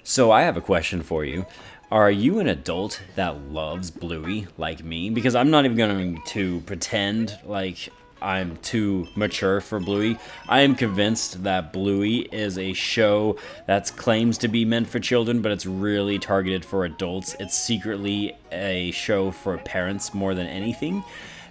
So I have a question for you. Are you an adult that loves Bluey like me? Because I'm not even going to pretend like I'm too mature for Bluey. I am convinced that Bluey is a show that claims to be meant for children, but it's really targeted for adults. It's secretly a show for parents more than anything,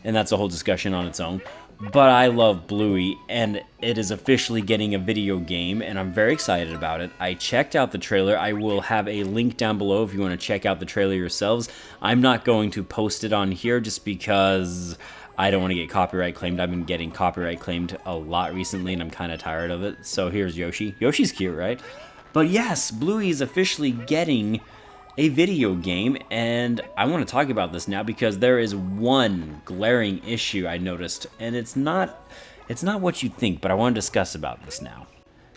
and that's a whole discussion on its own. But I love Bluey, and it is officially getting a video game, and I'm very excited about it. I checked out the trailer. I will have a link down below if you want to check out the trailer yourselves. I'm not going to post it on here just because I don't want to get copyright claimed. I've been getting copyright claimed a lot recently, and I'm kind of tired of it. So here's Yoshi. Yoshi's cute, right? But yes, Bluey is officially getting a video game, and I want to talk about this now because there is one glaring issue I noticed, and it's not what you think, but I want to discuss about this now.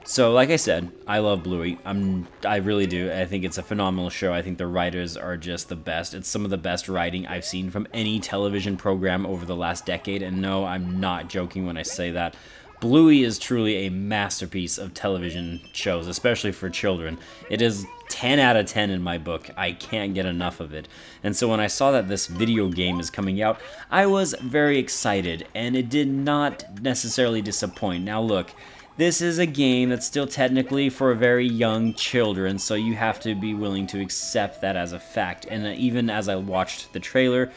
So, like I said, I love Bluey. I really do. I think it's a phenomenal show. I think the writers are just the best. It's some of the best writing I've seen from any television program over the last decade, and no, I'm not joking when I say that. Bluey is truly a masterpiece of television shows, especially for children. It is 10 out of 10 in my book. I can't get enough of it. And so when I saw that this video game is coming out, I was very excited, and it did not necessarily disappoint. Now look, this is a game that's still technically for very young children, so you have to be willing to accept that as a fact. And even as I watched the trailer,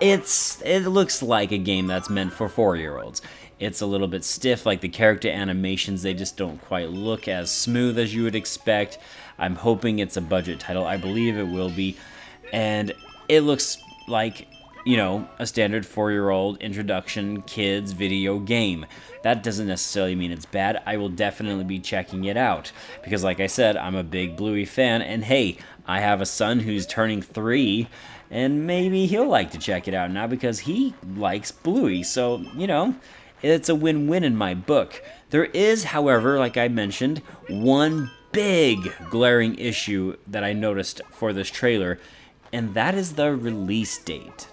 it looks like a game that's meant for 4-year-olds. It's a little bit stiff, like the character animations, they just don't quite look as smooth as you would expect. I'm hoping it's a budget title. I believe it will be. And it looks like, you know, a standard 4-year-old introduction kids video game. That doesn't necessarily mean it's bad. I will definitely be checking it out. Because like I said, I'm a big Bluey fan. And hey, I have a son who's turning 3. And maybe he'll like to check it out now because he likes Bluey. So, you know, it's a win-win in my book. There is, however, like I mentioned, one big glaring issue that I noticed for this trailer, and that is the release date.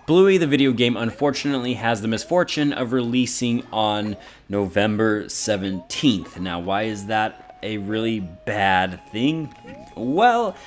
Bluey, the video game, unfortunately has the misfortune of releasing on November 17th. Now, why is that a really bad thing? Well,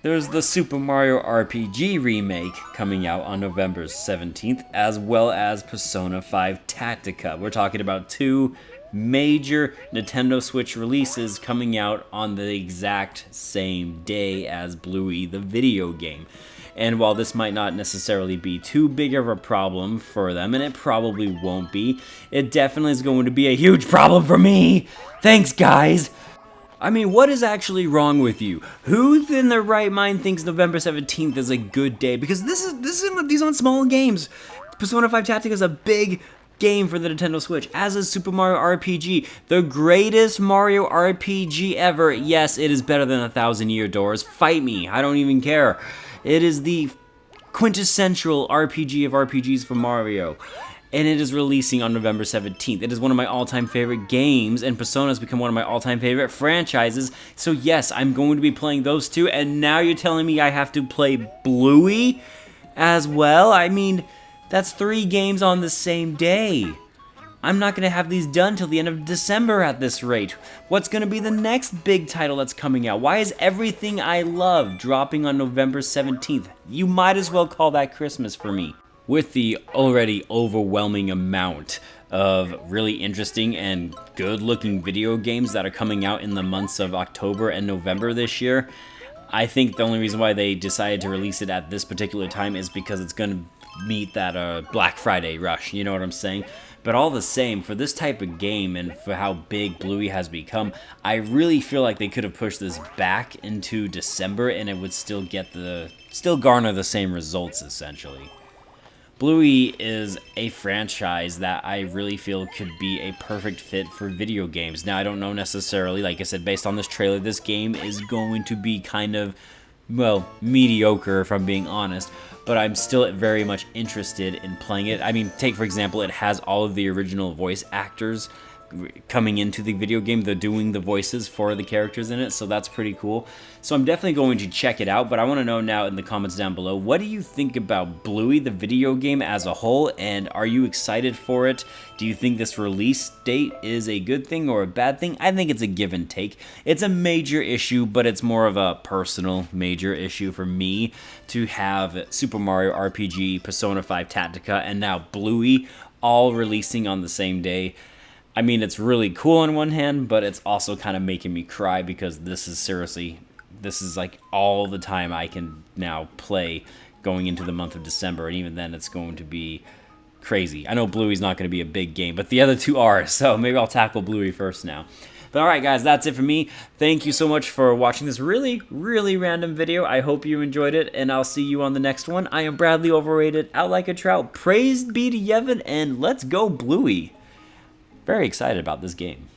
there's the Super Mario RPG remake coming out on November 17th, as well as Persona 5 Tactica. We're talking about two major Nintendo Switch releases coming out on the exact same day as Bluey, the video game. And while this might not necessarily be too big of a problem for them, and it probably won't be, it definitely is going to be a huge problem for me. Thanks, guys. I mean, what is actually wrong with you? Who in their right mind thinks November 17th is a good day? Because these aren't small games. Persona 5 Tactica is a big game for the Nintendo Switch, as is Super Mario RPG, the greatest Mario RPG ever. Yes, it is better than 1,000 Year Doors. Fight me, I don't even care. It is the quintessential RPG of RPGs for Mario. And it is releasing on November 17th. It is one of my all-time favorite games, and Persona has become one of my all-time favorite franchises. So yes, I'm going to be playing those two, and now you're telling me I have to play Bluey as well? I mean, that's 3 games on the same day. I'm not going to have these done till the end of December at this rate. What's going to be the next big title that's coming out? Why is everything I love dropping on November 17th? You might as well call that Christmas for me. With the already overwhelming amount of really interesting and good-looking video games that are coming out in the months of October and November this year, I think the only reason why they decided to release it at this particular time is because it's going to meet that Black Friday rush, you know what I'm saying? But all the same, for this type of game and for how big Bluey has become, I really feel like they could have pushed this back into December and it would still garner the same results, essentially. Bluey is a franchise that I really feel could be a perfect fit for video games. Now, I don't know necessarily, like I said, based on this trailer, this game is going to be kind of, well, mediocre if I'm being honest, but I'm still very much interested in playing it. I mean, take for example, it has all of the original voice actors coming into the video game. They're doing the voices for the characters in it, so that's pretty cool. So I'm definitely going to check it out, but I want to know now in the comments down below, what do you think about Bluey, the video game as a whole, and are you excited for it? Do you think this release date is a good thing or a bad thing? I think it's a give and take. It's a major issue, but it's more of a personal major issue for me to have Super Mario RPG, Persona 5 Tactica, and now Bluey all releasing on the same day. I mean, it's really cool on one hand, but it's also kind of making me cry because this is like all the time I can now play going into the month of December, and even then it's going to be crazy. I know Bluey's not going to be a big game, but the other two are, so maybe I'll tackle Bluey first now. But alright guys, that's it for me. Thank you so much for watching this really, really random video. I hope you enjoyed it, and I'll see you on the next one. I am Bradley Overrated, out like a trout. Praised be to Yevon, and let's go Bluey. Very excited about this game.